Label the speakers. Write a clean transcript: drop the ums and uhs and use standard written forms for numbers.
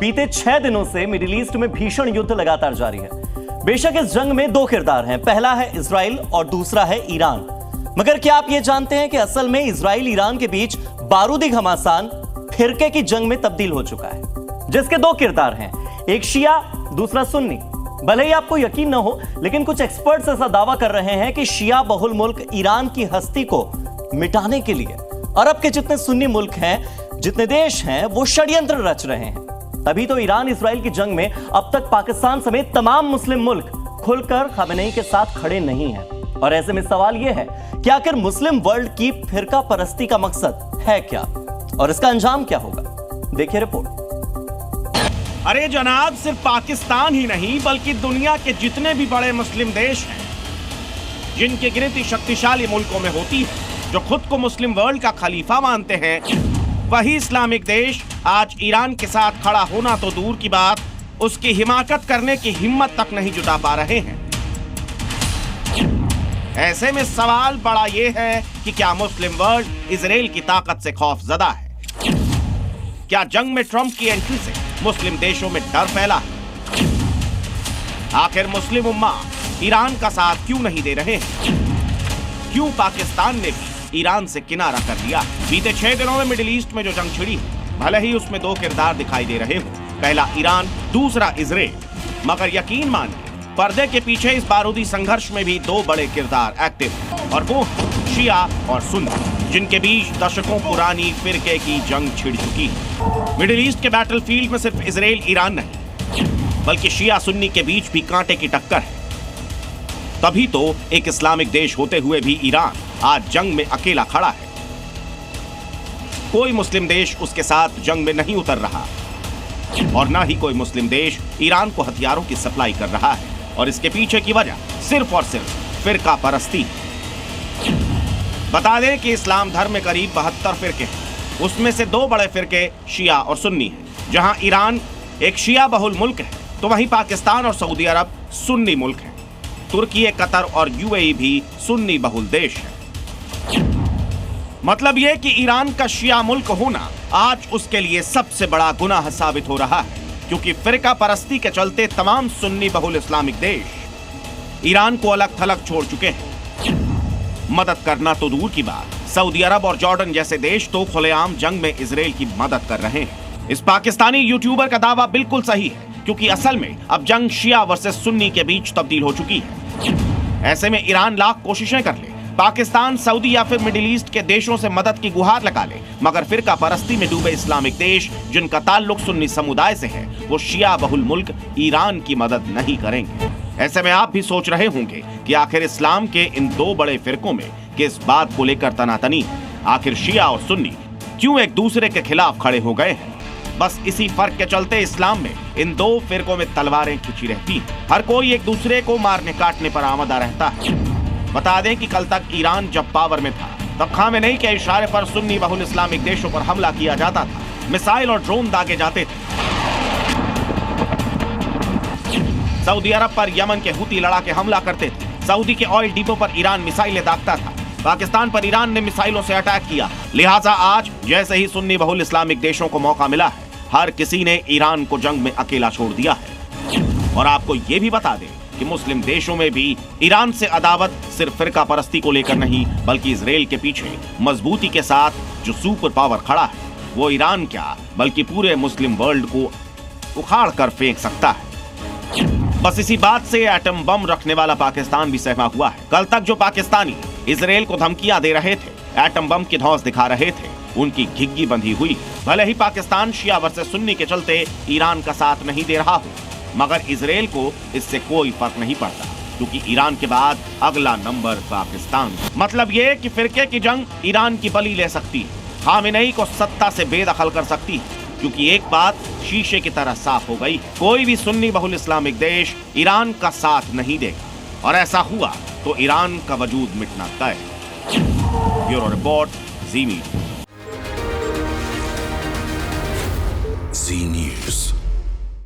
Speaker 1: बीते 6 दिनों से मिडिल ईस्ट में भीषण युद्ध लगातार जारी है। बेशक इस जंग में दो किरदार हैं, पहला है इजराइल और दूसरा है ईरान। मगर क्या आप ये जानते हैं कि असल में इजराइल ईरान के बीच बारूदी घमासान फिरके की जंग में तब्दील हो चुका है, जिसके दो किरदार हैं, एक शिया दूसरा सुन्नी। भले ही आपको यकीन न हो, लेकिन कुछ एक्सपर्ट्स ऐसा दावा कर रहे हैं कि शिया बहुल मुल्क ईरान की हस्ती को मिटाने के लिए अरब के जितने सुन्नी मुल्क हैं, जितने देश हैं, वो षड्यंत्र रच रहे हैं। तभी तो ईरान इजराइल की जंग में अब तक पाकिस्तान समेत तमाम मुस्लिम मुल्क खुलकर खमेनेई के साथ खड़े नहीं हैं। और ऐसे में सवाल यह है कि आखिर मुस्लिम वर्ल्ड की फिरका परस्ती का मकसद है क्या और इसका अंजाम क्या होगा? देखिए रिपोर्ट।
Speaker 2: अरे जनाब, सिर्फ पाकिस्तान ही नहीं बल्कि दुनिया के जितने भी बड़े मुस्लिम देश हैं, जिनकी गिनती शक्तिशाली मुल्कों में होती है, जो खुद को मुस्लिम वर्ल्ड का खलीफा मानते हैं, वही इस्लामिक देश आज ईरान के साथ खड़ा होना तो दूर की बात, उसकी हिमाकत करने की हिम्मत तक नहीं जुटा पा रहे हैं। ऐसे में सवाल बड़ा ये है कि क्या मुस्लिम वर्ल्ड इजराइल की ताकत से खौफजदा है? क्या जंग में ट्रंप की एंट्री से मुस्लिम देशों में डर फैला है? आखिर मुस्लिम उम्मा ईरान का साथ क्यों नहीं दे रहे हैं? क्यों पाकिस्तान ने भी ईरान से किनारा कर लिया? बीते 6 दिनों में मिडिल ईस्ट में जो जंग छिड़ी, भले ही उसमें दो किरदार दिखाई दे रहे हो, पहला ईरान, दूसरा इजराइल, मगर यकीन मानिए पर्दे के पीछे इस बारूदी संघर्ष में भी दो बड़े किरदार एक्टिव हैं, और वो शिया और सुन्नी, जिनके बीच दशकों पुरानी फिरके की जंग छिड़ चुकी है। मिडिल ईस्ट के बैटलफील्ड में सिर्फ इजराइल ईरान नहीं, बल्कि शिया सुन्नी के बीच भी कांटे की टक्कर है। तभी तो एक इस्लामिक देश होते हुए भी ईरान आज जंग में अकेला खड़ा है। कोई मुस्लिम देश उसके साथ जंग में नहीं उतर रहा, और ना ही कोई मुस्लिम देश ईरान को हथियारों की सप्लाई कर रहा है। और इसके पीछे की वजह सिर्फ और सिर्फ फिरका परस्ती है। बता दें कि इस्लाम धर्म में करीब 72 फिरके हैं। उसमें से दो बड़े फिरके शिया और सुन्नी हैं। जहां ईरान एक शिया बहुल मुल्क है, तो वहीं पाकिस्तान और सऊदी अरब सुन्नी मुल्क है। तुर्की, कतर और यूएई भी सुन्नी बहुल देश है। मतलब यह कि ईरान का शिया मुल्क होना आज उसके लिए सबसे बड़ा गुनाह साबित हो रहा है, क्योंकि फिरका परस्ती के चलते तमाम सुन्नी बहुल इस्लामिक देश ईरान को अलग थलग छोड़ चुके हैं। मदद करना तो दूर की बात, सऊदी अरब और जॉर्डन जैसे देश तो खुलेआम जंग में इजराइल की मदद कर रहे हैं। इस पाकिस्तानी यूट्यूबर का दावा बिल्कुल सही है, क्योंकि असल में अब जंग शिया वर्सेस सुन्नी के बीच तब्दील हो चुकी है। ऐसे में ईरान लाख कोशिशें कर ले, पाकिस्तान, सऊदी या फिर मिडिल ईस्ट के देशों से मदद की गुहार लगा ले, मगर फिरका परस्ती में डूबे इस्लामिक देश, जिनका ताल्लुक सुन्नी समुदाय से है, वो शिया बहुल मुल्क ईरान की मदद नहीं करेंगे। ऐसे में आप भी सोच रहे होंगे कि आखिर इस्लाम के इन दो बड़े फिरकों में किस बात को लेकर तनातनी है? आखिर शिया और सुन्नी क्यों एक दूसरे के खिलाफ खड़े हो गए हैं? बस इसी फर्क के चलते इस्लाम में इन दो फिरकों में तलवारें खिंची रहती हैं। हर कोई एक दूसरे को मारने काटने पर आमदा रहता है। बता दें कि कल तक ईरान जब पावर में था, तब खामेनेई के इशारे पर सुन्नी बहुल इस्लामिक देशों पर हमला किया जाता था, मिसाइल और ड्रोन दागे जाते थे। सऊदी अरब पर यमन के हुती लड़ाके हमला करते थे, सऊदी के ऑयल डिपो पर ईरान मिसाइलें दागता था, पाकिस्तान पर ईरान ने मिसाइलों से अटैक किया। लिहाजा आज जैसे ही सुन्नी बहुल इस्लामिक देशों को मौका मिला है, हर किसी ने ईरान को जंग में अकेला छोड़ दिया है। और आपको ये भी बता दें कि मुस्लिम देशों में भी ईरान से अदावत सिर्फ फिरका परस्ती को लेकर नहीं, बल्कि इजराइल के पीछे मजबूती के साथ जो सुपर पावर खड़ा है, वो ईरान क्या बल्कि पूरे मुस्लिम वर्ल्ड को उखाड़ कर फेंक सकता है। बस इसी बात से एटम बम रखने वाला पाकिस्तान भी सहमा हुआ है। कल तक जो पाकिस्तानी इजराइल को धमकियां दे रहे थे, एटम बम की धौंस दिखा रहे थे, उनकी घिग्गी बंधी हुई। भले ही पाकिस्तान शिया वर्सेस सुन्नी के चलते ईरान का साथ नहीं दे रहा हो, मगर इजराइल को इससे कोई फर्क नहीं पड़ता, क्योंकि ईरान के बाद अगला नंबर पाकिस्तान। मतलब ये कि फिरके की जंग ईरान की बलि ले सकती है, खामेनेई को सत्ता से बेदखल कर सकती है, क्योंकि एक बात शीशे की तरह साफ हो गई, कोई भी सुन्नी बहुल इस्लामिक देश ईरान का साथ नहीं देगा, और ऐसा हुआ तो ईरान का वजूद मिटना तय है। ब्यूरो रिपोर्ट, जी मीडिया।